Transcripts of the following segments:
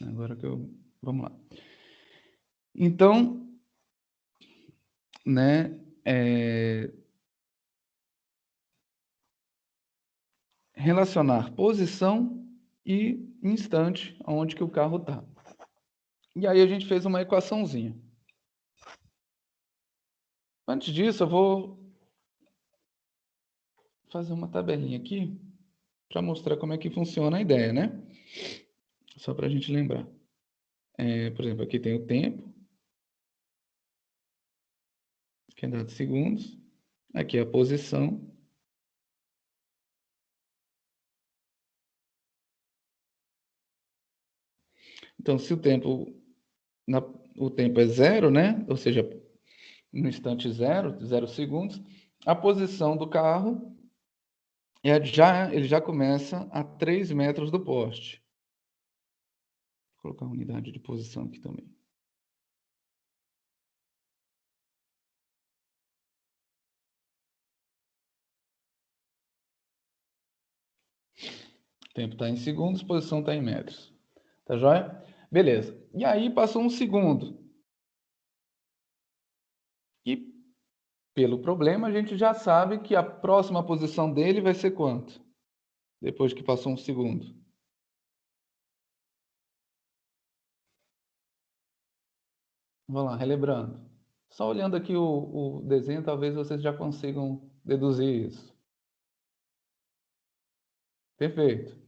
Agora que eu... Vamos lá. Então, né, relacionar posição e instante onde que o carro está. E aí a gente fez uma equaçãozinha. Antes disso, eu vou fazer uma tabelinha aqui para mostrar como é que funciona a ideia, né? Só para a gente lembrar. Por exemplo, aqui tem o tempo, que é dado em segundos. Aqui é a posição. Então, se o tempo é zero, né? Ou seja, no instante zero, 0 segundos, a posição do carro ele já começa a 3 metros do poste. Vou colocar a unidade de posição aqui também. O tempo está em segundos, posição está em metros. Tá joia? Beleza. E aí passou um segundo. E pelo problema, a gente já sabe que a próxima posição dele vai ser quanto? Depois que passou um segundo. Vamos lá, relembrando. Só olhando aqui o desenho, talvez vocês já consigam deduzir isso. Perfeito.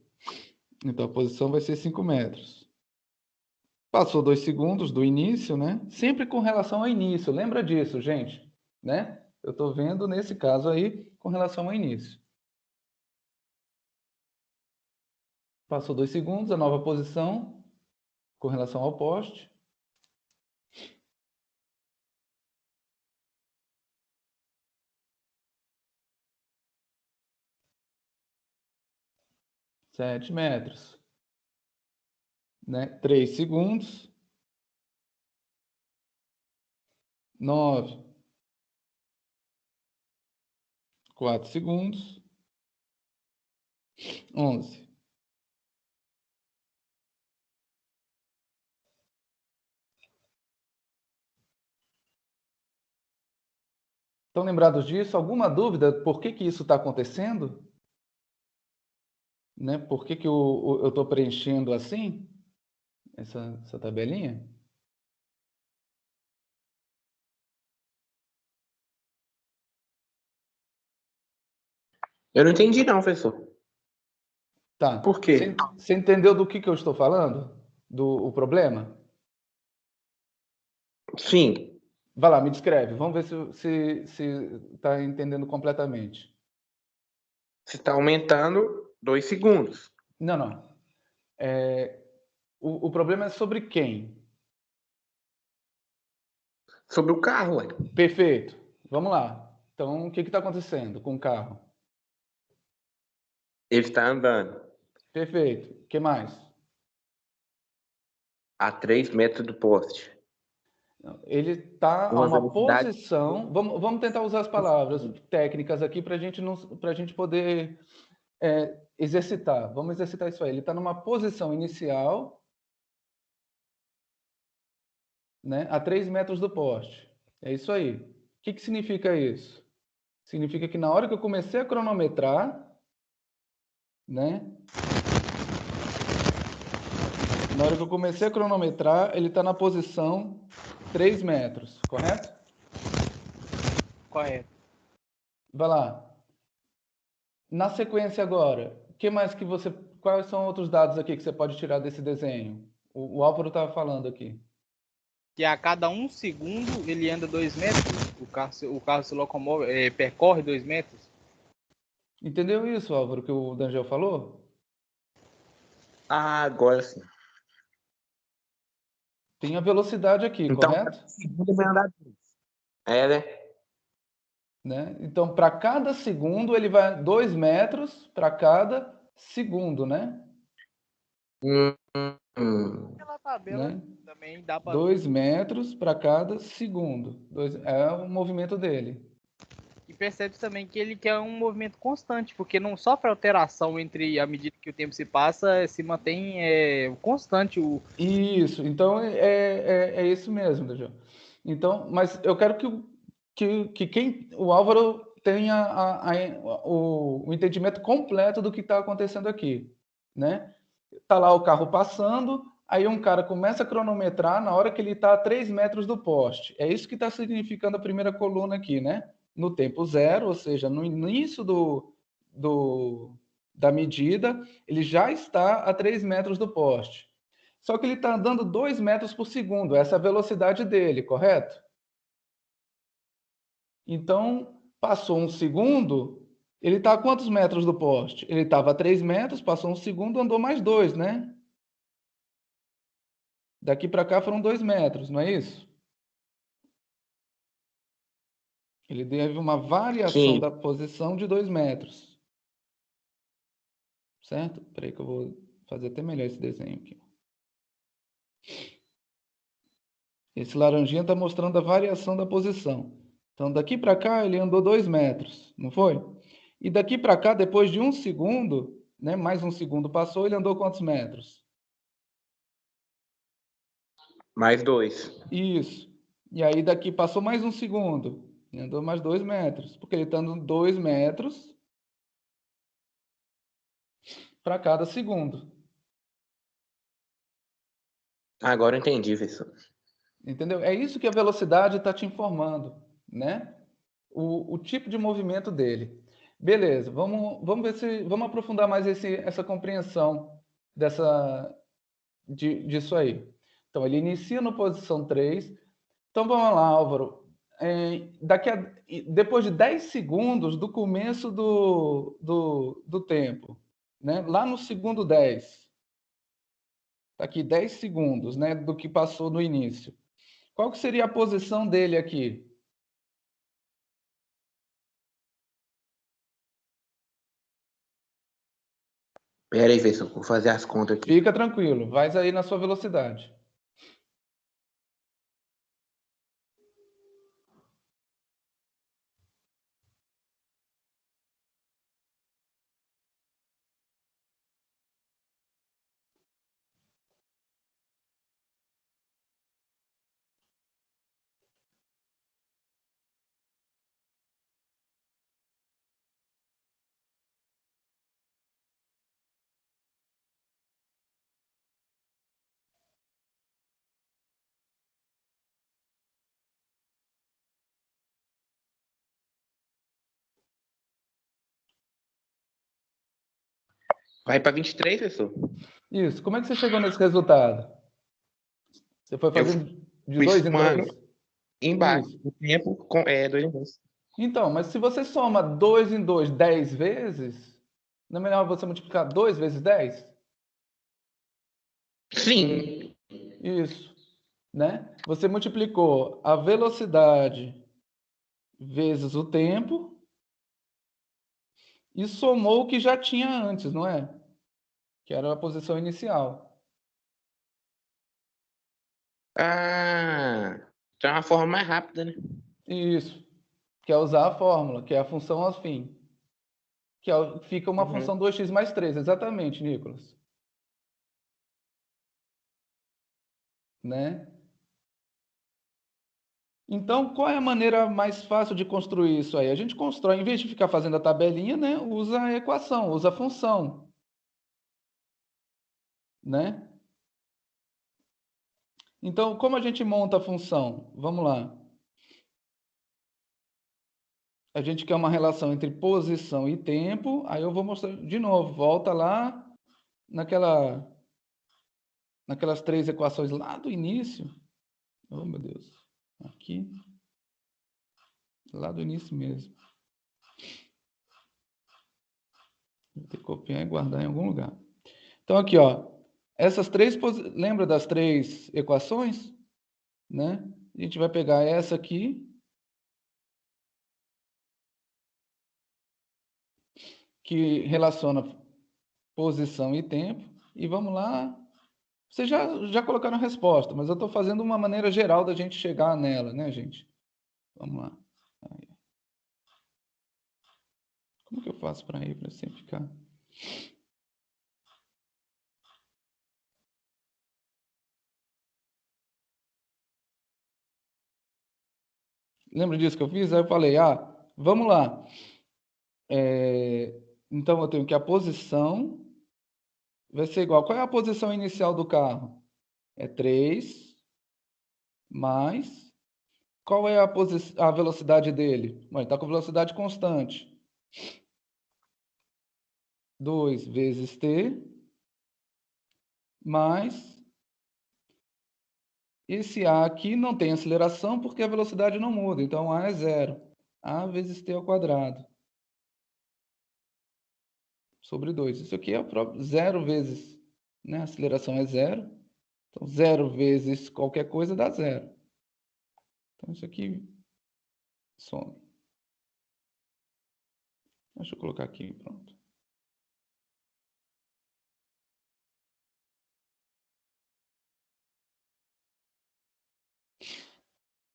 Então a posição vai ser 5 metros. Passou 2 segundos do início, né? Sempre com relação ao início. Lembra disso, gente? Né? Eu estou vendo nesse caso aí com relação ao início. Passou 2 segundos, a nova posição com relação ao poste. 7 metros. Né? 3 segundos. 9. 4 segundos. 11. Estão lembrados disso? Alguma dúvida por que isso está acontecendo? Né? Por que eu estou preenchendo assim essa tabelinha? Eu não entendi não, professor. Tá. Por quê? Você entendeu do que eu estou falando? O problema? Sim, Vai lá, me descreve. Vamos ver se está entendendo completamente. você está aumentando 2 segundos. Não, não. O problema é sobre quem? Sobre o carro, ué. Perfeito. Vamos lá. Então, o que está acontecendo com o carro? Ele está andando Perfeito. O que mais? a 3 metros do poste. Ele está a Uma uma velocidade. posição. Vamos tentar usar as palavras técnicas aqui para a gente poder exercitar. Vamos exercitar isso aí. Ele está numa posição inicial, né, a 3 metros do poste. É isso aí. O que significa isso? Significa que na hora que eu comecei a cronometrar, né? Na hora que eu comecei a cronometrar, ele está na posição 3 metros, correto? Correto. Vai lá. Na sequência agora, que mais que você... Quais são outros dados aqui que você pode tirar desse desenho? O Álvaro estava falando aqui. Que a cada 1 segundo ele anda 2 metros, o carro se locomove, percorre 2 metros. Entendeu isso, Álvaro, que o Dangel falou? Ah, agora sim. Tem a velocidade aqui, Então, correto? cada segundo vai andar 2. Né? Né? Então, para cada segundo, ele vai 2 metros para cada segundo, né? Pela tabela Né? também dá para 2 metros para cada segundo. É o movimento dele. percebe também que ele quer um movimento constante, porque não sofre alteração entre a medida que o tempo se passa, se mantém constante o. Isso, então é isso mesmo, Dejão. Então, mas eu quero que o Álvaro tenha o entendimento completo do que está acontecendo aqui, né? Tá lá o carro passando, aí um cara começa a cronometrar na hora que ele está a 3 metros do poste. É isso que está significando a primeira coluna aqui, né? No tempo zero, ou seja, no início da medida, ele já está a 3 metros do poste. Só que ele está andando 2 metros por segundo, essa é a velocidade dele, correto? Então, passou um segundo, ele está a quantos metros do poste? Ele estava a 3 metros, passou um segundo, andou mais 2, né? Daqui para cá foram 2 metros, não é isso? Ele teve uma variação Sim. da posição de 2 metros. Certo? Espera aí que eu vou fazer até melhor esse desenho aqui. Esse laranjinha está mostrando a variação da posição. Então, daqui para cá, ele andou 2 metros, não foi? E daqui para cá, depois de um segundo, né, mais um segundo passou, ele andou quantos metros? Mais 2. Isso. E aí, daqui passou mais um segundo, ele andou mais 2 metros, porque ele está andando 2 metros para cada segundo. Agora eu entendi, professor. Entendeu? É isso que a velocidade está te informando, né? O tipo de movimento dele. Beleza, vamos ver se. Vamos aprofundar mais essa compreensão disso aí. Então, ele inicia na posição 3. Então, vamos lá, Álvaro. Depois de 10 segundos do começo do tempo, né? Lá no segundo 10, tá aqui 10 segundos, né? Do que passou no início. Qual que seria a posição dele aqui? Pera aí, professor, vou fazer as contas aqui. Fica tranquilo, vai aí na sua velocidade. Vai para 23, professor? Isso. Como é que você chegou nesse resultado? Você foi Eu fazendo de fui 2 em somando 2? embaixo. Isso. O tempo é 2 em 2. Então, mas se você soma 2 em 2 10 vezes, não é melhor você multiplicar 2 vezes 10? Sim. Isso. Né? Você multiplicou a velocidade vezes o tempo e somou o que já tinha antes, não é? Que era a posição inicial. Ah, então é uma forma mais rápida, né? Isso. Que é usar a fórmula, que é a função afim. Fica uma Uhum. função 2x mais 3, exatamente, Nicolas. Né? Então, qual é a maneira mais fácil de construir isso aí? A gente constrói, em vez de ficar fazendo a tabelinha, né, usa a equação, usa a função, né? Então, como a gente monta a função? Vamos lá. A gente quer uma relação entre posição e tempo, aí eu vou mostrar de novo, volta lá naquelas 3 equações lá do início. Oh, meu Deus. Aqui, lá do início mesmo. Vou ter que copiar e guardar em algum lugar. Então, aqui, ó. Lembra das 3 equações? Né? A gente vai pegar essa aqui, que relaciona posição e tempo, e vamos lá. Vocês já colocaram a resposta, mas eu estou fazendo uma maneira geral da gente chegar nela, né, gente? Vamos lá. Aí. Como que eu faço para ir, para simplificar? Lembra disso que eu fiz? Aí eu falei, vamos lá. Então, eu tenho que a posição vai ser igual. Qual é a posição inicial do carro? É 3 mais... Qual é a velocidade dele? Bom, ele está com velocidade constante. 2 vezes t mais... Esse A aqui não tem aceleração porque a velocidade não muda. Então, A é zero. A vezes t ao quadrado. Sobre 2. Isso aqui é o próprio zero vezes, né? A aceleração é zero. Então, zero vezes qualquer coisa dá zero. Então, isso aqui some. Deixa eu colocar aqui, pronto.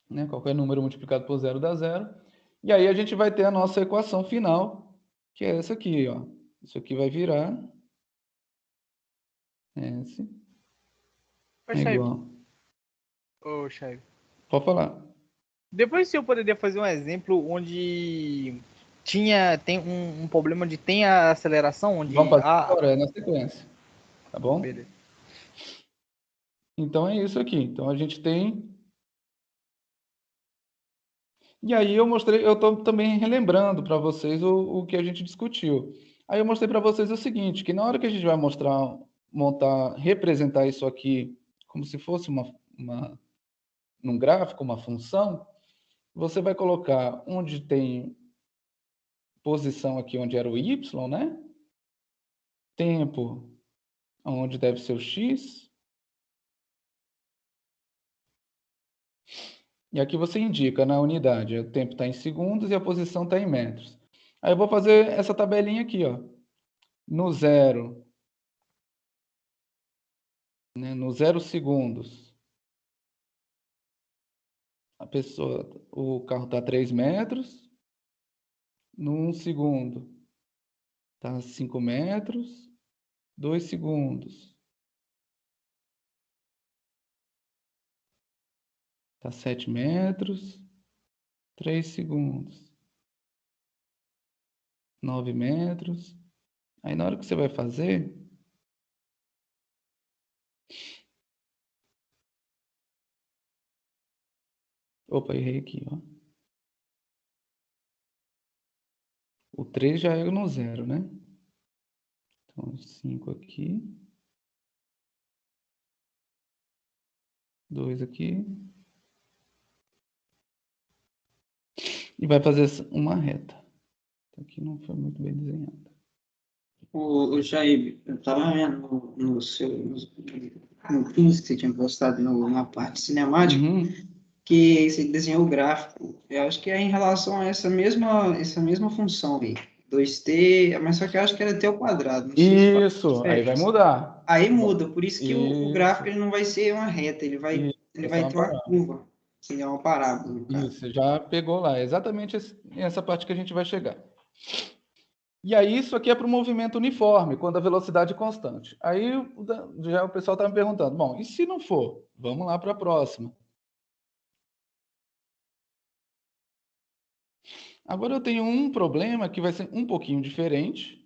Né? Qualquer número multiplicado por zero dá zero. E aí a gente vai ter a nossa equação final, que é essa aqui, ó. Isso aqui vai virar S Ô, é Chay, igual. ô, Chay. Pode falar. Depois se eu poderia fazer um exemplo onde tem um problema de tem a aceleração, Vamos onde fazer agora, na sequência. Tá bom? beleza. Então é isso aqui. Então a gente tem. E aí eu mostrei, eu estou também relembrando para vocês o que a gente discutiu. Aí eu mostrei para vocês o seguinte, que na hora que a gente vai montar, representar isso aqui como se fosse num gráfico, uma função, você vai colocar onde tem posição aqui onde era o y, né? Tempo onde deve ser o x. E aqui você indica na unidade, o tempo está em segundos e a posição está em metros. Aí eu vou fazer essa tabelinha aqui, ó. No 0, né, no 0 segundos, o carro está a 3 metros. No 1 segundo, está a 5 metros. 2 segundos, está a 7 metros. 3 segundos, 9 metros. Aí na hora que você vai fazer, opa, errei aqui, ó. O 3 já é no 0, né? Então, 5 aqui. 2 aqui. E vai fazer uma reta. Aqui não foi muito bem desenhado. O Jair, eu estava vendo no seu no Pins que você tinha postado na parte cinemática, que você desenhou o gráfico. Eu acho que é em relação a essa mesma função aí, 2t, mas só que eu acho que era t ao quadrado. Não sei se faz Isso, aí vai diferença. mudar. Aí muda, por isso que o gráfico Isso, ele não vai ser uma reta, ele vai, isso, ele vai ser vai uma ter uma parábola. curva, assim, é uma parábola, no caso. Isso, já pegou lá. Exatamente essa parte que a gente vai chegar. E aí, isso aqui é para o movimento uniforme, quando a velocidade é constante. Aí já o pessoal está me perguntando, bom, e se não for? Vamos lá para a próxima. Agora eu tenho um problema que vai ser um pouquinho diferente.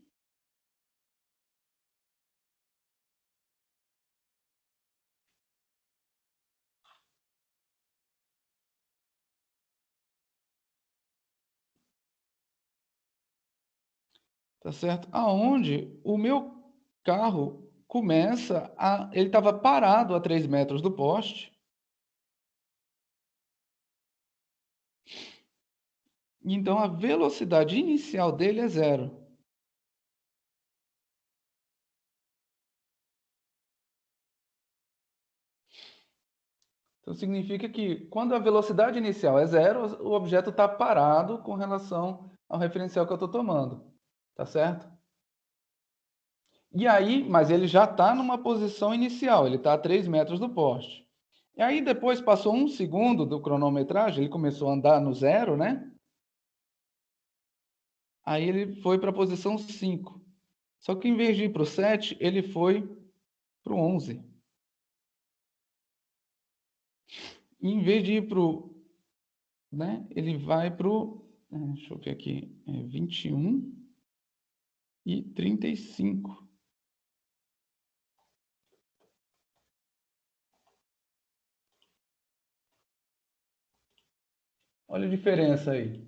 Tá certo? Aonde o meu carro começa a... Ele estava parado a 3 metros do poste. Então, a velocidade inicial dele é zero. Então, significa que quando a velocidade inicial é zero, o objeto está parado com relação ao referencial que eu estou tomando. Tá certo? E aí, mas ele já está numa posição inicial, ele está a 3 metros do poste. E aí, depois, passou 1 segundo do cronometragem, ele começou a andar no zero, né? Aí ele foi para a posição 5. Só que em vez de ir para o 7, ele foi para o 11. E em vez de ir para o... Né, ele vai para o... Deixa eu ver aqui. 21 e 35. Olha a diferença aí.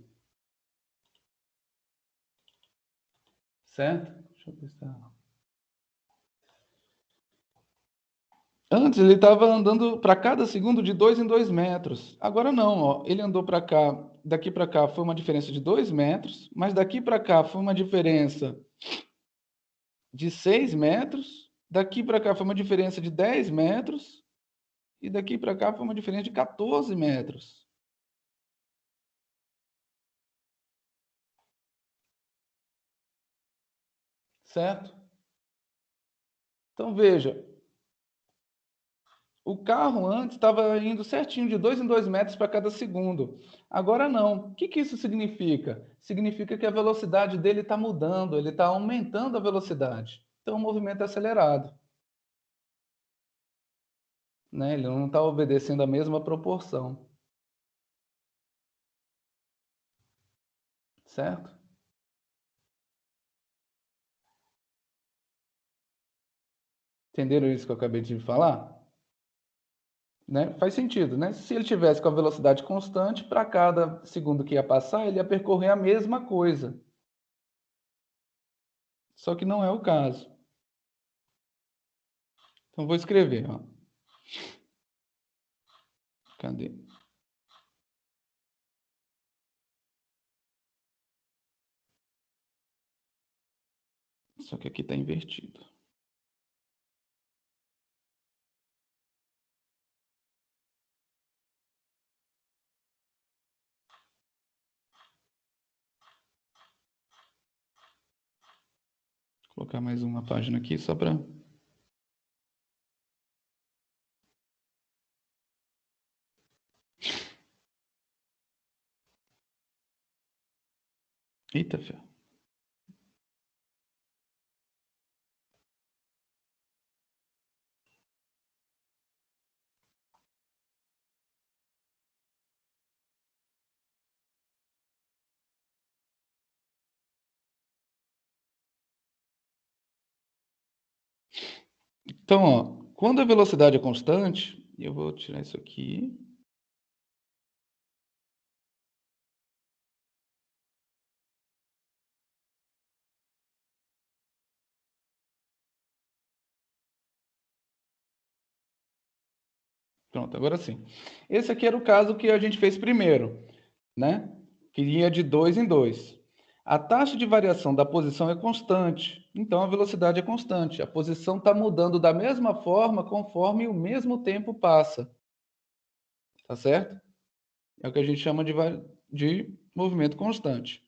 Certo? Deixa eu ver se tá... Antes ele estava andando para cada segundo de 2 em 2 metros. Agora não, ó. Ele andou para cá, daqui para cá foi uma diferença de 2 metros, mas daqui para cá foi uma diferença de 6 metros, daqui para cá foi uma diferença de 10 metros, e daqui para cá foi uma diferença de 14 metros. Certo? Então veja, o carro antes estava indo certinho de 2 em 2 metros para cada segundo. Agora não. O que que isso significa? Significa que a velocidade dele está mudando, ele está aumentando a velocidade. Então o movimento é acelerado. Né? Ele não está obedecendo a mesma proporção. Certo? Entenderam isso que eu acabei de falar? Né? Faz sentido, né? Se ele tivesse com a velocidade constante, para cada segundo que ia passar, ele ia percorrer a mesma coisa. Só que não é o caso. Então vou escrever, ó. Cadê? Só que aqui está invertido. Vou colocar mais uma página aqui só para... Eita, ferro. Então, ó, quando a velocidade é constante, eu vou tirar isso aqui. Pronto, agora sim. Esse aqui era o caso que a gente fez primeiro, né? Que ia de 2 em 2. A taxa de variação da posição é constante, então a velocidade é constante. A posição está mudando da mesma forma conforme o mesmo tempo passa. Tá certo? É o que a gente chama de movimento constante.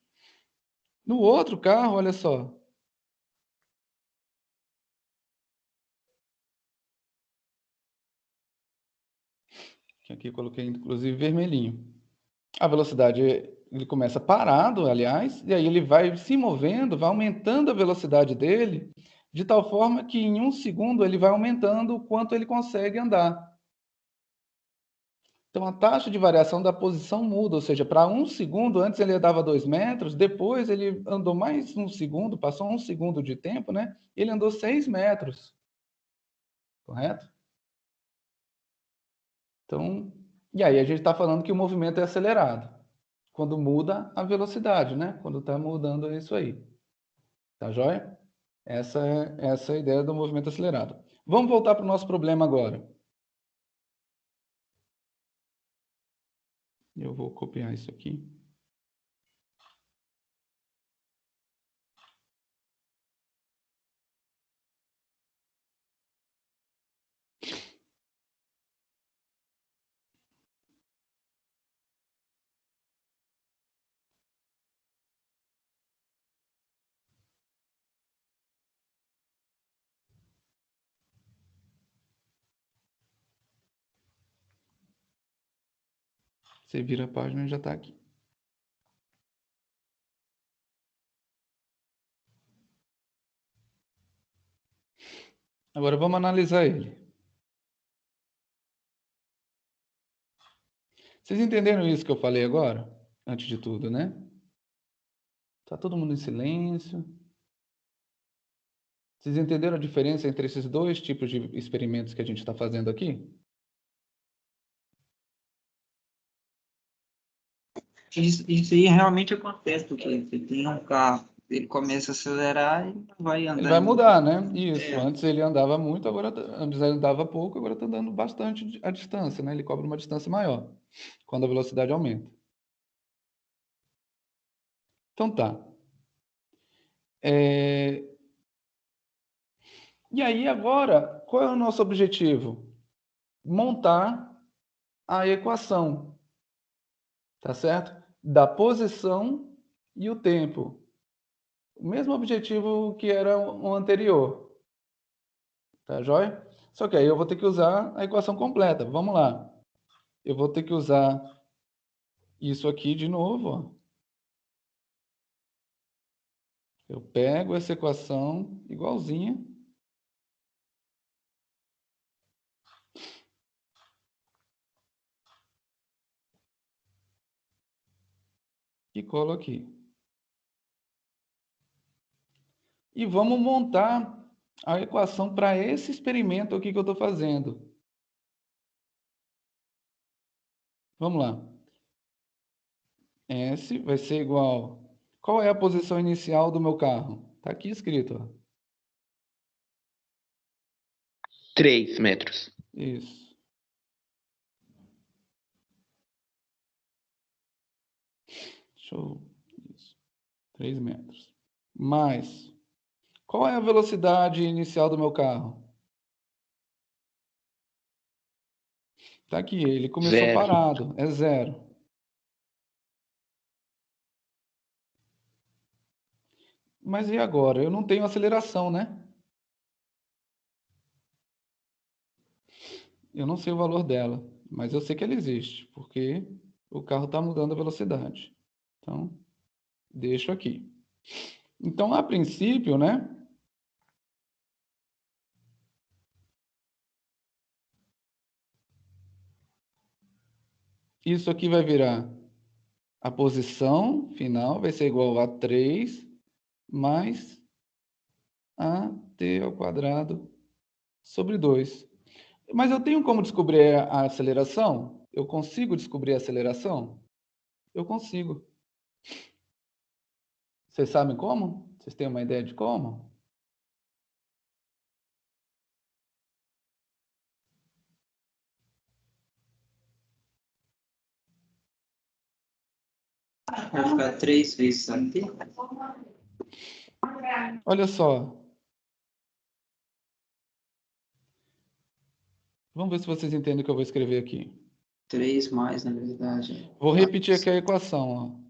No outro carro, olha só. Que aqui eu coloquei inclusive vermelhinho. A velocidade, ele começa parado, aliás, e aí ele vai se movendo, vai aumentando a velocidade dele, de tal forma que em 1 segundo ele vai aumentando o quanto ele consegue andar. Então a taxa de variação da posição muda, ou seja, para 1 segundo, antes ele andava 2 metros, depois ele andou mais 1 segundo, passou 1 segundo de tempo, né? Ele andou 6 metros. Correto? Então, e aí a gente está falando que o movimento é acelerado. Quando muda a velocidade, né? Quando está mudando é isso aí. Tá joia? Essa é a ideia do movimento acelerado. Vamos voltar para o nosso problema agora. Eu vou copiar isso aqui. Você vira a página e já está aqui. Agora vamos analisar ele. Vocês entenderam isso que eu falei agora? Antes de tudo, né? Tá todo mundo em silêncio. Vocês entenderam a diferença entre esses dois tipos de experimentos que a gente está fazendo aqui? Isso aí realmente acontece, porque você tem um carro, ele começa a acelerar e vai Ele vai andando. mudar, né? Isso. É. Antes ele andava muito, antes ele andava pouco, agora está andando bastante a distância, né? Ele cobre uma distância maior quando a velocidade aumenta. Então tá. E aí agora, qual é o nosso objetivo? Montar a equação, tá certo? Da posição e o tempo. O mesmo objetivo que era o anterior. Tá joia? Só que aí eu vou ter que usar a equação completa. Vamos lá. Eu vou ter que usar isso aqui de novo, ó. Eu pego essa equação igualzinha e colo aqui. E vamos montar a equação para esse experimento aqui que eu estou fazendo. Vamos lá. S vai ser igual... Qual é a posição inicial do meu carro? Está aqui escrito, ó. 3 metros. Isso. Show. Isso. 3 metros. Mais... Qual é a velocidade inicial do meu carro? Está aqui, ele começou 0. parado, é 0. Mas e agora? Eu não tenho aceleração, né? Eu não sei o valor dela, mas eu sei que ela existe, porque o carro está mudando a velocidade. Então, deixo aqui. Então, a princípio, né? Isso aqui vai virar a posição final, vai ser igual a 3 mais AT² sobre 2. Mas eu tenho como descobrir a aceleração? Eu consigo descobrir a aceleração? Eu consigo. Vocês sabem como? Vocês têm uma ideia de como? Vai ficar 3 vezes aqui. Olha só. Vamos ver se vocês entendem o que eu vou escrever aqui. 3 mais, na verdade. Vou repetir aqui a equação, ó.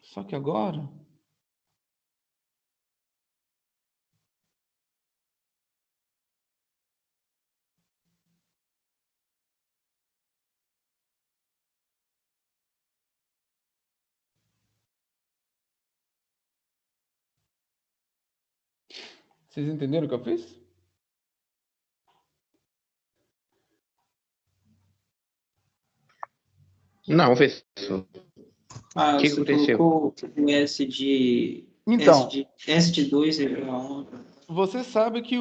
Só que agora... Vocês entenderam o que eu fiz? Não, professor. Ah, O que você aconteceu? colocou o S de... Então, S de 2 igual a 1. você sabe que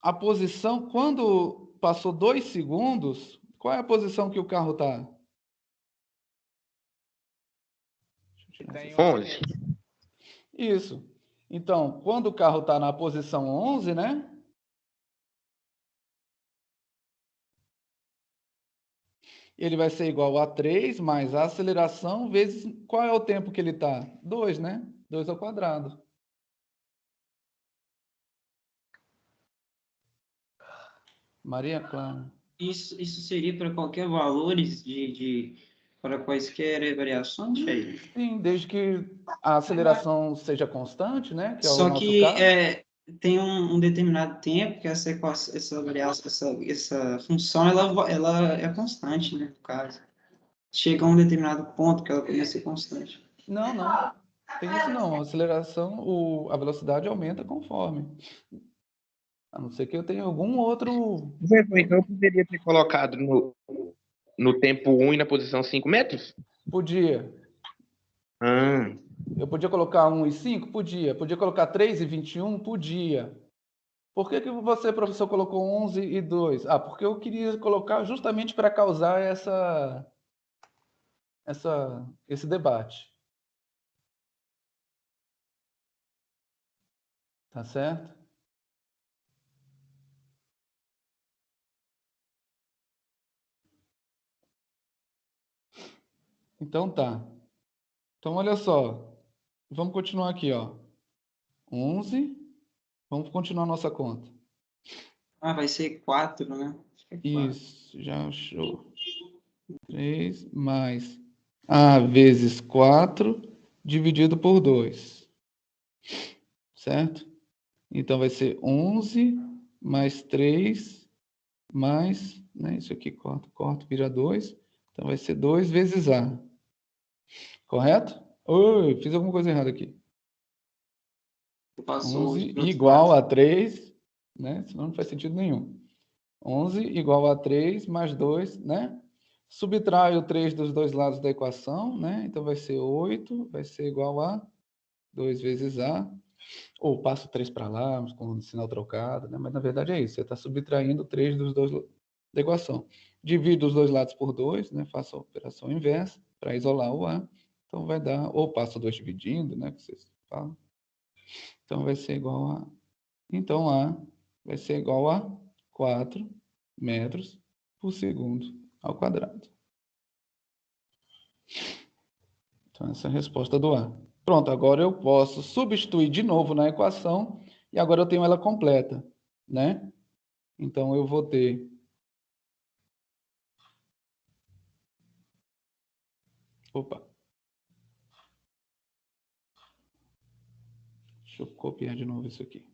a posição, quando passou 2 segundos, qual é a posição que o carro está? Tem 11. Isso. Então, quando o carro está na posição 11, né? Ele vai ser igual a 3 mais a aceleração vezes... Qual é o tempo que ele está? 2, né? 2 ao quadrado. Maria Clara. Isso seria para qualquer valores para quaisquer variações, aí. Sim, desde que a aceleração seja constante, né? Que é o Só nosso que caso. tem um determinado tempo que essa variação, essa função, ela é constante, né, no caso. chega a um determinado ponto que ela começa a ser constante. Não, não. Tem isso não. A aceleração, a velocidade aumenta conforme. A não ser que eu tenha algum outro... Professor, então eu poderia ter colocado no tempo 1 e na posição 5 metros? Podia. Ah, Eu podia colocar 1 e 5? Podia. Podia colocar 3 e 21? Podia. Por que você, professor, colocou 11 e 2? Ah, porque eu queria colocar justamente para causar esse debate. Tá certo? Então tá. Então olha só. Vamos continuar aqui, ó. 11. Vamos continuar a nossa conta. Ah, vai ser 4, né? Acho que é 4. Isso, já achou. 3 mais A vezes 4 dividido por 2. Certo? Então vai ser 11 mais 3 mais, né, isso aqui corta, vira 2. Então vai ser 2 vezes A. Correto? Oi, fiz alguma coisa errada aqui. Passou 11 11 para outro igual lado. a 3, né? Senão não faz sentido nenhum. 11 igual a 3 mais 2, né? Subtrai o 3 dos dois lados da equação, né? Então vai ser 8, vai ser igual a 2 vezes A. Ou passo 3 para lá, com o sinal trocado, né? Mas na verdade é isso. Você está subtraindo 3 dos dois da equação. Divido os dois lados por 2, né? Faço a operação inversa para isolar o A. Então vai dar, ou passo 2 dividindo, né? Que vocês falam. Então vai ser igual a... Então A vai ser igual a 4 metros por segundo ao quadrado. Então essa é a resposta do A. Pronto, agora eu posso substituir de novo na equação e agora eu tenho ela completa, né? Então eu vou ter... Opa. Deixa eu copiar de novo isso aqui.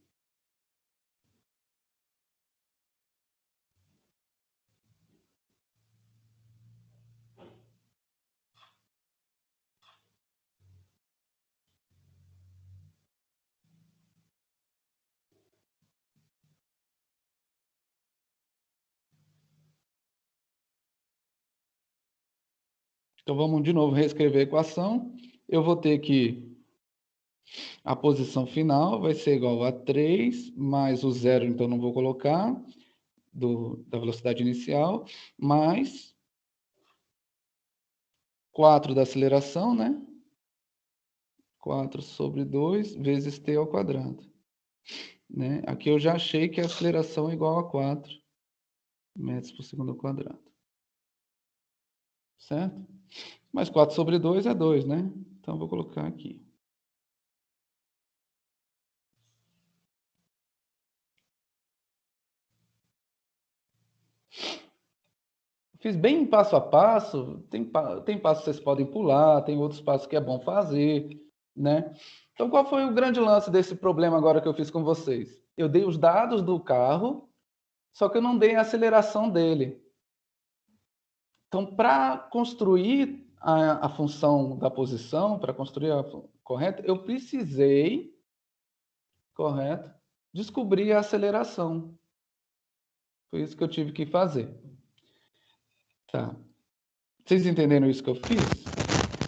Então vamos de novo reescrever a equação. Eu vou ter que a posição final vai ser igual a 3 mais o zero, então não vou colocar, da velocidade inicial, mais 4 da aceleração, né? 4 sobre 2 vezes t ao quadrado. Né? Aqui eu já achei que a aceleração é igual a 4 metros por segundo ao quadrado. Certo? Mas 4 sobre 2 é 2, né? Então, eu vou colocar aqui. Fiz bem passo a passo. Tem passos que vocês podem pular, tem outros passos que é bom fazer, né? Então, qual foi o grande lance desse problema agora que eu fiz com vocês? Eu dei os dados do carro, só que eu não dei a aceleração dele. Então, para construir a função da posição, para construir a correta, eu precisei, correto, descobrir a aceleração. Foi isso que eu tive que fazer. Tá. Vocês entenderam isso que eu fiz?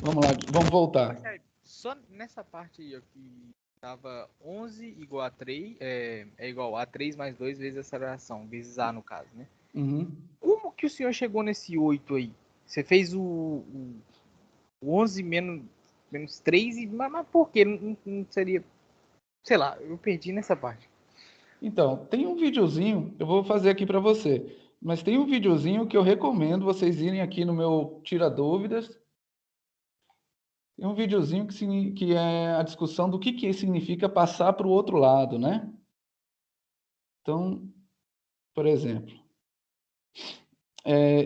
Vamos lá, vamos voltar. Só nessa parte aí, ó, que tava 11 igual a 3, é igual a 3 mais 2 vezes a aceleração, vezes A no caso, né? Uhum. Como que o senhor chegou nesse 8 aí? Você fez o 11 menos 3, mas por quê? Não seria... Sei lá, eu perdi nessa parte. Então, tem um videozinho, eu vou fazer aqui para você, mas tem um videozinho que eu recomendo vocês irem aqui no meu Tira Dúvidas. Tem um videozinho que é a discussão do que significa passar para o outro lado, né? Então, por exemplo,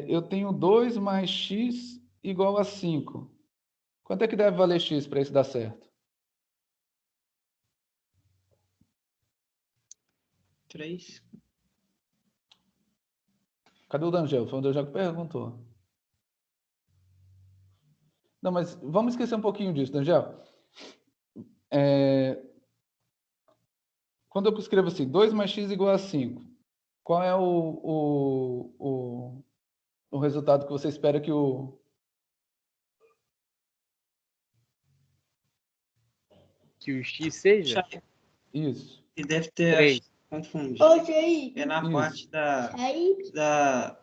eu tenho 2 mais x igual a 5. Quanto é que deve valer x para isso dar certo? 3. Cadê o D'Angelo? Foi o D'Angelo que perguntou. Não, mas vamos esquecer um pouquinho disso, Daniel. Quando eu escrevo assim, 2 mais x igual a 5, qual é o resultado que você espera que o... Que o x seja Isso. E deve ter 3. confundido. É na Isso. parte da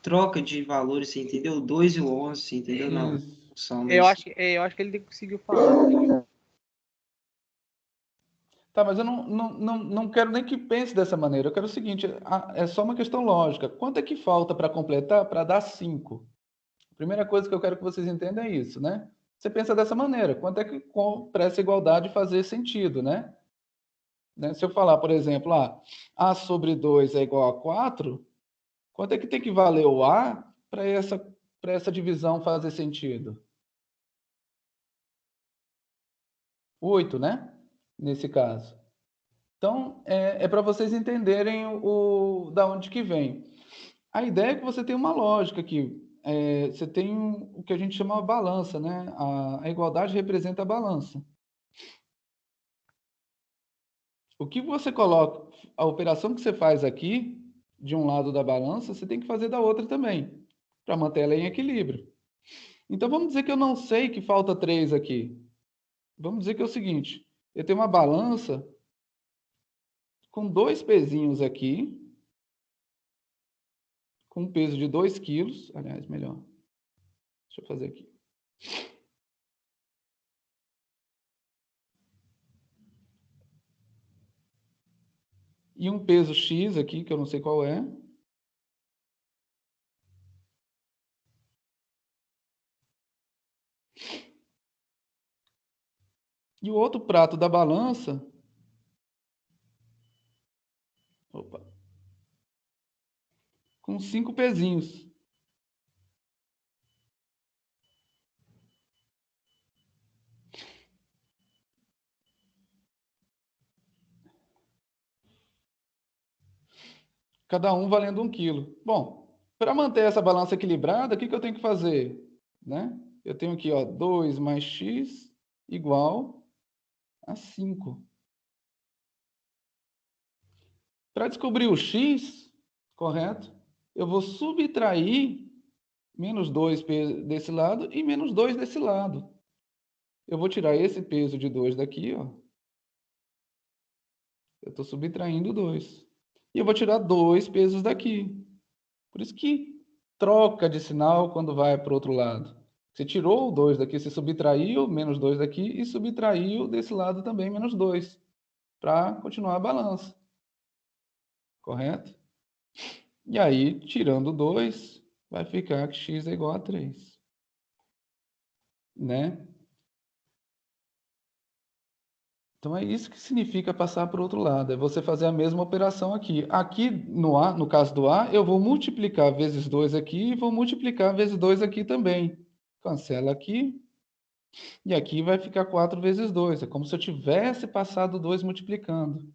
troca de valores, você entendeu? O 2 e o 11, você entendeu? Na Isso. função Eu acho que ele conseguiu falar. Tá, mas eu não quero nem que pense dessa maneira. Eu quero o seguinte, é só uma questão lógica. Quanto é que falta para completar para dar 5? A primeira coisa que eu quero que vocês entendam é isso, né? Você pensa dessa maneira, quanto é que para essa igualdade fazer sentido, né? Se eu falar, por exemplo, A sobre 2 é igual a 4, quanto é que tem que valer o A para essa divisão fazer sentido? 8, né? Nesse caso. Então, é para vocês entenderem da onde que vem. A ideia é que você tem uma lógica aqui. Você tem o que a gente chama de balança, né? A igualdade representa a balança. O que você coloca, a operação que você faz aqui, de um lado da balança, você tem que fazer da outra também, para manter ela em equilíbrio. Então, vamos dizer que eu não sei que falta 3 aqui. Vamos dizer que é o seguinte, eu tenho uma balança com 2 pezinhos aqui, com um peso de 2 quilos. Aliás, melhor. Deixa eu fazer aqui. E um peso X aqui, que eu não sei qual é. E o outro prato da balança... Opa. Com 5 pezinhos. Cada um valendo 1 quilo. Bom, para manter essa balança equilibrada, o que eu tenho que fazer? Né? Eu tenho aqui, 2 mais x igual a 5. Para descobrir o x, correto? Eu vou subtrair menos 2 desse lado e menos 2 desse lado. Eu vou tirar esse peso de 2 daqui, ó. Eu estou subtraindo 2. E eu vou tirar 2 pesos daqui. Por isso que troca de sinal quando vai para o outro lado. Você tirou o 2 daqui, você subtraiu menos 2 daqui e subtraiu desse lado também menos 2, para continuar a balança. Correto? E aí, tirando 2, vai ficar que x é igual a 3. Né? Então é isso que significa passar para o outro lado. É você fazer a mesma operação aqui. Aqui no A, no caso do A, eu vou multiplicar vezes 2 aqui e vou multiplicar vezes 2 aqui também. Cancela aqui. E aqui vai ficar 4 vezes 2. É como se eu tivesse passado 2 multiplicando.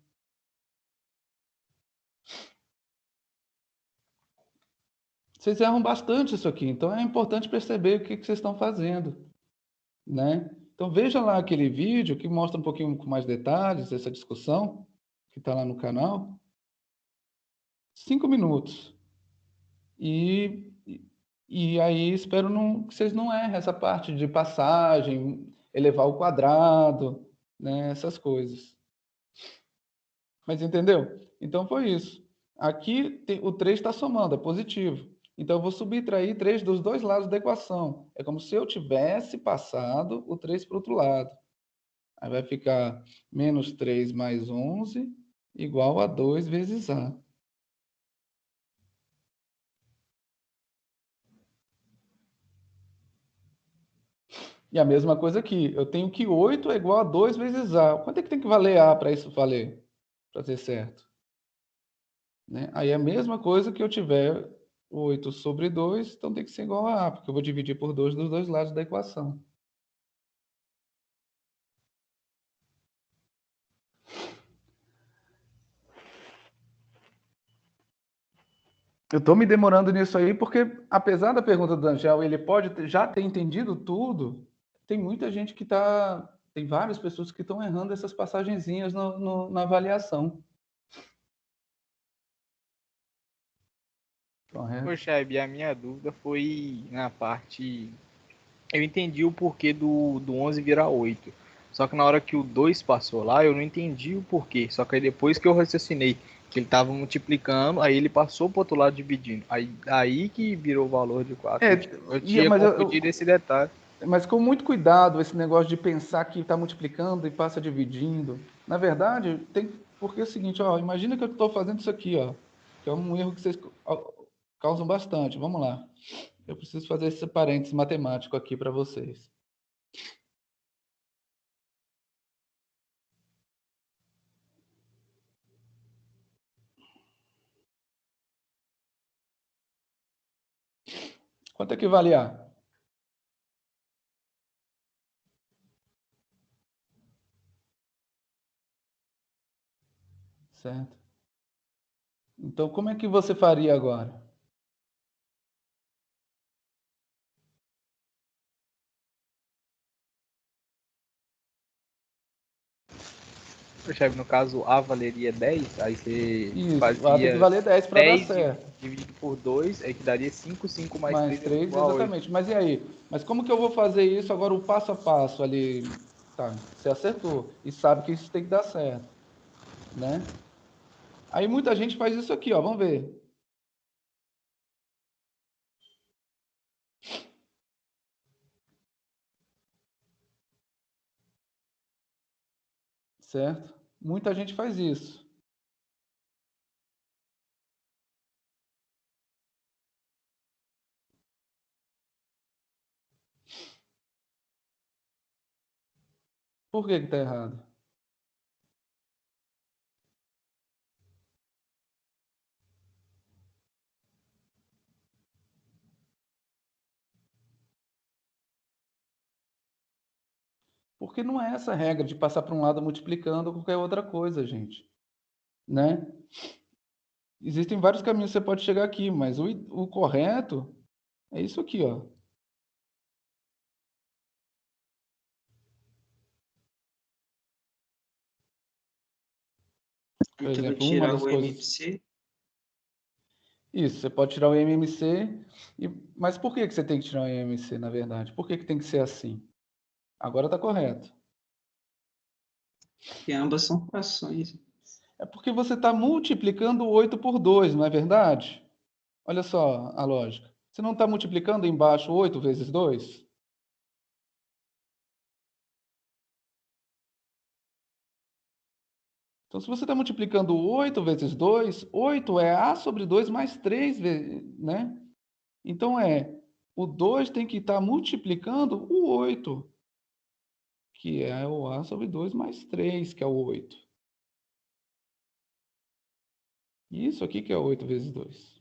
Vocês erram bastante isso aqui, então é importante perceber o que vocês estão fazendo, né? Então veja lá aquele vídeo que mostra um pouquinho com mais detalhes essa discussão, que está lá no canal. 5 minutos. E, e aí espero que vocês não errem essa parte de passagem, elevar o quadrado, né? Essas coisas. Mas entendeu? Então foi isso. Aqui o 3 está somando, é positivo. Então eu vou subtrair 3 dos dois lados da equação. É como se eu tivesse passado o 3 para o outro lado. Aí vai ficar menos 3 mais 11 igual a 2 vezes A. E a mesma coisa aqui. Eu tenho que 8 é igual a 2 vezes A. Quanto é que tem que valer A para isso valer? Para ser certo? Né? Aí é a mesma coisa que eu tiver 8 sobre 2, então tem que ser igual a A, porque eu vou dividir por 2 dos dois lados da equação. Eu estou me demorando nisso aí porque, apesar da pergunta do Angel, ele pode já ter entendido tudo, tem muita gente que está... Tem várias pessoas que estão errando essas passagenzinhas na avaliação. Correto. Poxa, a minha dúvida foi na parte... Eu entendi o porquê do 11 virar 8. Só que na hora que o 2 passou lá, eu não entendi o porquê. Só que aí depois que eu raciocinei que ele estava multiplicando, aí ele passou para o outro lado dividindo. Aí que virou o valor de 4. Eu tinha confundido esse detalhe. Mas com muito cuidado, esse negócio de pensar que está multiplicando e passa dividindo. Na verdade, porque é o seguinte, ó, imagina que eu estou fazendo isso aqui, ó, que é um erro que vocês causam bastante. Vamos lá. Eu preciso fazer esse parênteses matemático aqui para vocês. Quanto é que vale A? Certo? Então, como é que você faria agora? No caso, A valeria 10, aí você Isso, fazia A tem que valer 10 para dar 10 certo. dividido por 2, aí que daria 5, 5 mais Mais 3 é 3, igual a 8. exatamente. Mas e aí? Mas como que eu vou fazer isso agora, o passo a passo ali? Tá, você acertou. E sabe que isso tem que dar certo, né? Aí muita gente faz isso aqui, ó. Vamos ver. Certo? Muita gente faz isso. Por que está errado? Porque não é essa regra de passar para um lado multiplicando ou qualquer outra coisa, gente. Né? Existem vários caminhos que você pode chegar aqui, mas o correto é isso aqui, ó. Por Então, vou exemplo, uma tirar das o coisas... MMC. Isso, você pode tirar o MMC, mas por que você tem que tirar o MMC, na verdade? Por que tem que ser assim? Agora está correto. Que ambas são frações. É porque você está multiplicando o 8 por 2, não é verdade? Olha só a lógica. Você não está multiplicando embaixo 8 vezes 2? Então, se você está multiplicando 8 vezes 2, 8 é A sobre 2 mais 3, né? Então, o 2 tem que estar multiplicando o 8, que é o A sobre 2 mais 3, que é o 8. Isso aqui que é 8 vezes 2.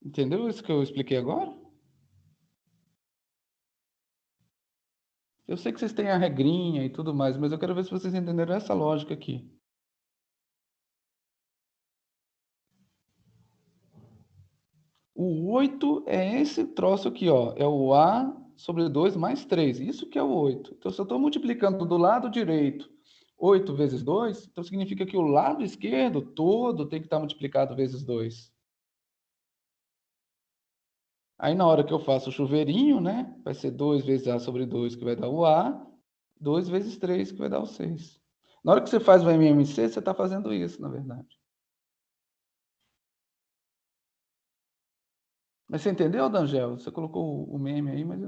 Entendeu isso que eu expliquei agora? Eu sei que vocês têm a regrinha e tudo mais, mas eu quero ver se vocês entenderam essa lógica aqui. O 8 é esse troço aqui, ó. É o A sobre 2 mais 3. Isso que é o 8. Então, se eu estou multiplicando do lado direito 8 vezes 2, então significa que o lado esquerdo todo tem que estar multiplicado vezes 2. Aí, na hora que eu faço o chuveirinho, né? Vai ser 2 vezes A sobre 2, que vai dar o A. 2 vezes 3, que vai dar o 6. Na hora que você faz o MMC, você está fazendo isso, na verdade. Mas você entendeu, D'Angelo? Você colocou o meme aí, mas...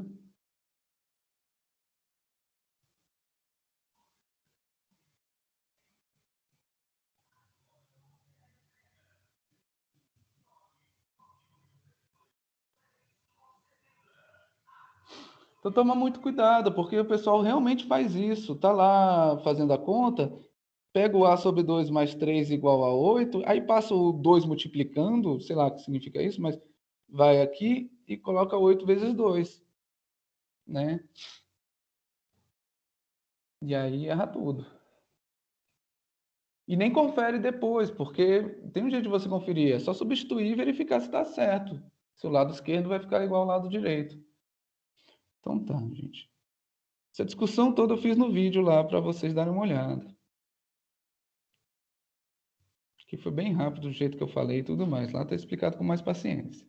Então toma muito cuidado, porque o pessoal realmente faz isso. Tá lá fazendo a conta, pega o A sobre 2 mais 3 igual a 8, aí passa o 2 multiplicando, sei lá o que significa isso, mas vai aqui e coloca 8 vezes 2, né? E aí erra tudo. E nem confere depois, porque tem um jeito de você conferir, é só substituir e verificar se está certo. Se o lado esquerdo vai ficar igual ao lado direito. Então tá, gente. Essa discussão toda eu fiz no vídeo lá para vocês darem uma olhada. Que foi bem rápido do jeito que eu falei e tudo mais. Lá está explicado com mais paciência.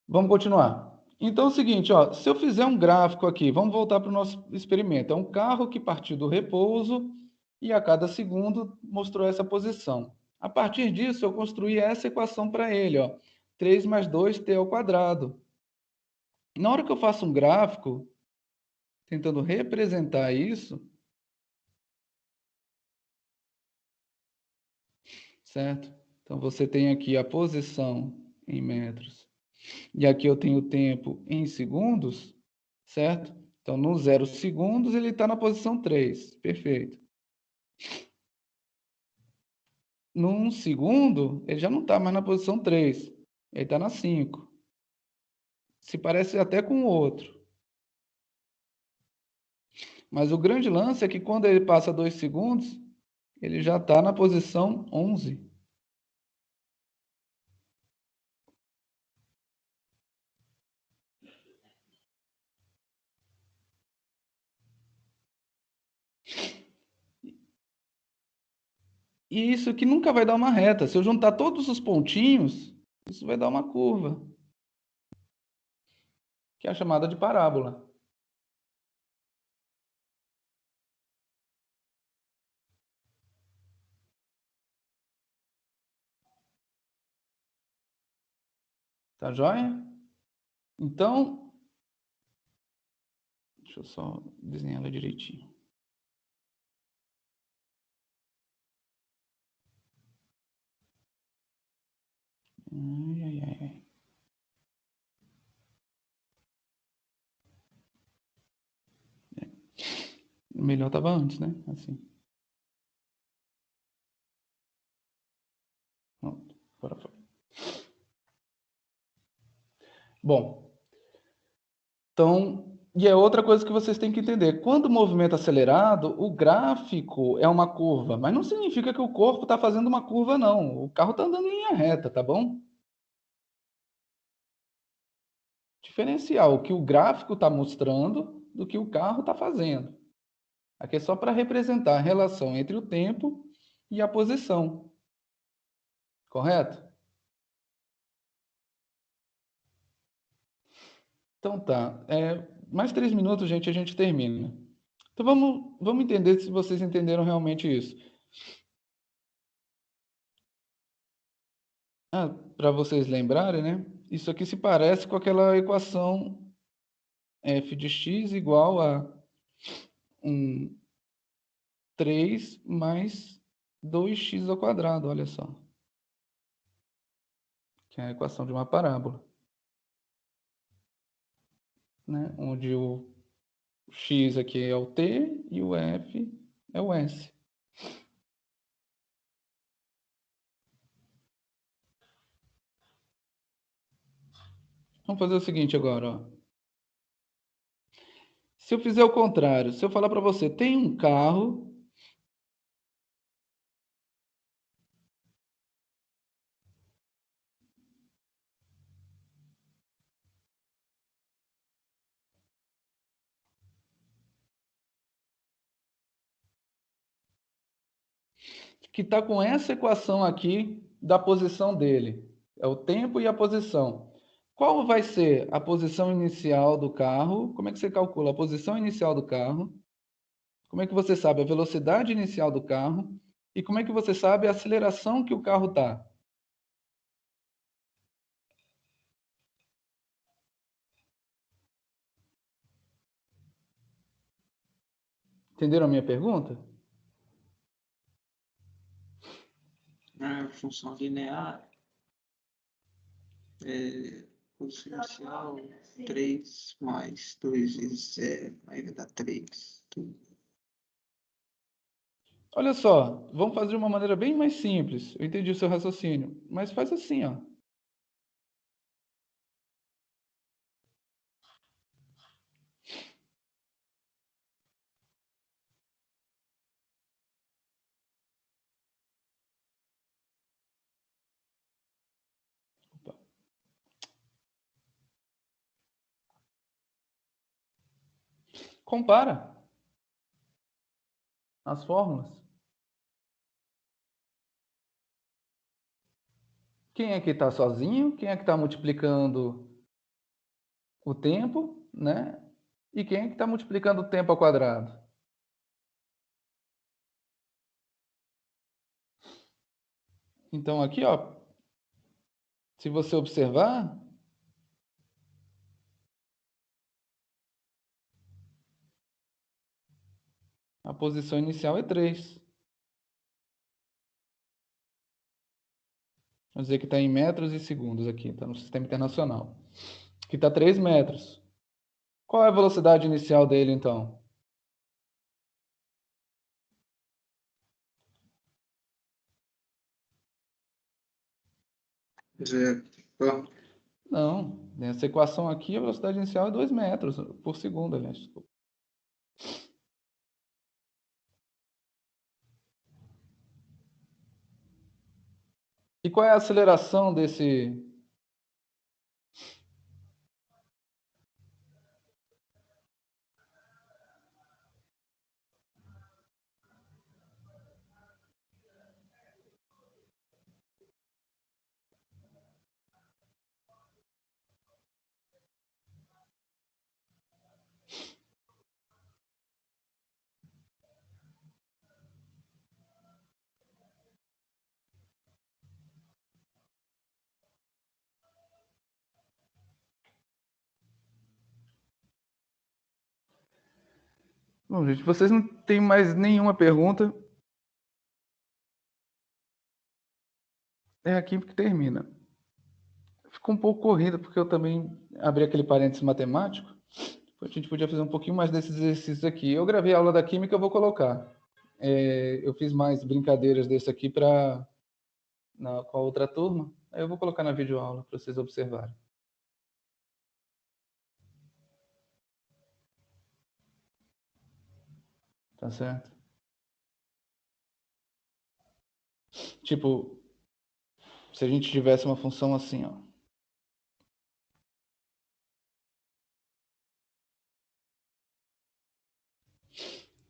Vamos continuar. Então é o seguinte, ó, se eu fizer um gráfico aqui, vamos voltar para o nosso experimento. É um carro que partiu do repouso e a cada segundo mostrou essa posição. A partir disso, eu construí essa equação para ele, ó, 3 mais 2t ao quadrado. Na hora que eu faço um gráfico, tentando representar isso, certo? Então, você tem aqui a posição em metros. E aqui eu tenho o tempo em segundos, certo? Então, no 0 segundos, ele está na posição 3. Perfeito. Num segundo, ele já não está mais na posição 3. Ele está na 5. Se parece até com o outro. Mas o grande lance é que quando ele passa 2 segundos, ele já está na posição 11. E isso aqui nunca vai dar uma reta. Se eu juntar todos os pontinhos, isso vai dar uma curva, que é a chamada de parábola. Tá joia? Então, deixa eu só desenhar ela direitinho. Ai, ai, ai, ai. Melhor estava antes, né? Assim. Pronto, agora foi. Bom, então, e é outra coisa que vocês têm que entender. Quando o movimento é acelerado, o gráfico é uma curva, mas não significa que o corpo está fazendo uma curva, não. O carro está andando em linha reta, tá bom? Diferenciar o que o gráfico está mostrando do que o carro está fazendo. Aqui é só para representar a relação entre o tempo e a posição. Correto? Então tá. Mais 3 minutos, gente, a gente termina. Então vamos entender se vocês entenderam realmente isso. Para vocês lembrarem, né? Isso aqui se parece com aquela equação f de x igual a 3 mais 2x ao quadrado, olha só. Que é a equação de uma parábola. Né? Onde o x aqui é o t e o f é o s. Vamos fazer o seguinte agora, ó. Se eu fizer o contrário, se eu falar para você, tem um carro que está com essa equação aqui da posição dele. É o tempo e a posição. Qual vai ser a posição inicial do carro? Como é que você calcula a posição inicial do carro? Como é que você sabe a velocidade inicial do carro? E como é que você sabe a aceleração que o carro está? Entenderam a minha pergunta? A função linear é posição inicial 3 mais 2 vezes 0, aí vai dar 3. Olha só, vamos fazer de uma maneira bem mais simples. Eu entendi o seu raciocínio, mas faz assim, ó. Compara as fórmulas. Quem é que está sozinho? Quem é que está multiplicando o tempo, né? E quem é que está multiplicando o tempo ao quadrado? Então, aqui, ó, se você observar, a posição inicial é 3. Vamos dizer que está em metros e segundos aqui, está no sistema internacional. Aqui está 3 metros. Qual é a velocidade inicial dele, então? Zero. Ó, Não, nessa equação aqui, a velocidade inicial é 2 metros por segundo, aliás. Desculpa. E qual é a aceleração desse... Bom, gente, vocês não têm mais nenhuma pergunta. É aqui que termina. Ficou um pouco corrido, porque eu também abri aquele parênteses matemático. A gente podia fazer um pouquinho mais desses exercícios aqui. Eu gravei a aula da química, eu vou colocar. Eu fiz mais brincadeiras desse aqui com a outra turma. Aí eu vou colocar na videoaula para vocês observarem. Tá certo? Tipo, se a gente tivesse uma função assim, ó.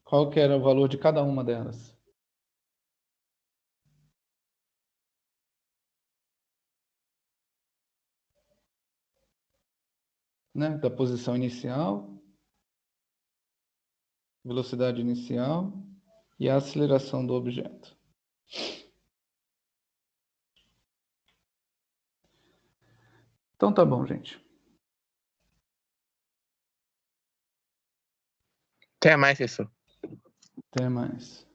Qual que era o valor de cada uma delas? Né? Da posição inicial, velocidade inicial e a aceleração do objeto. Então tá bom, gente. Até mais, professor. Até mais.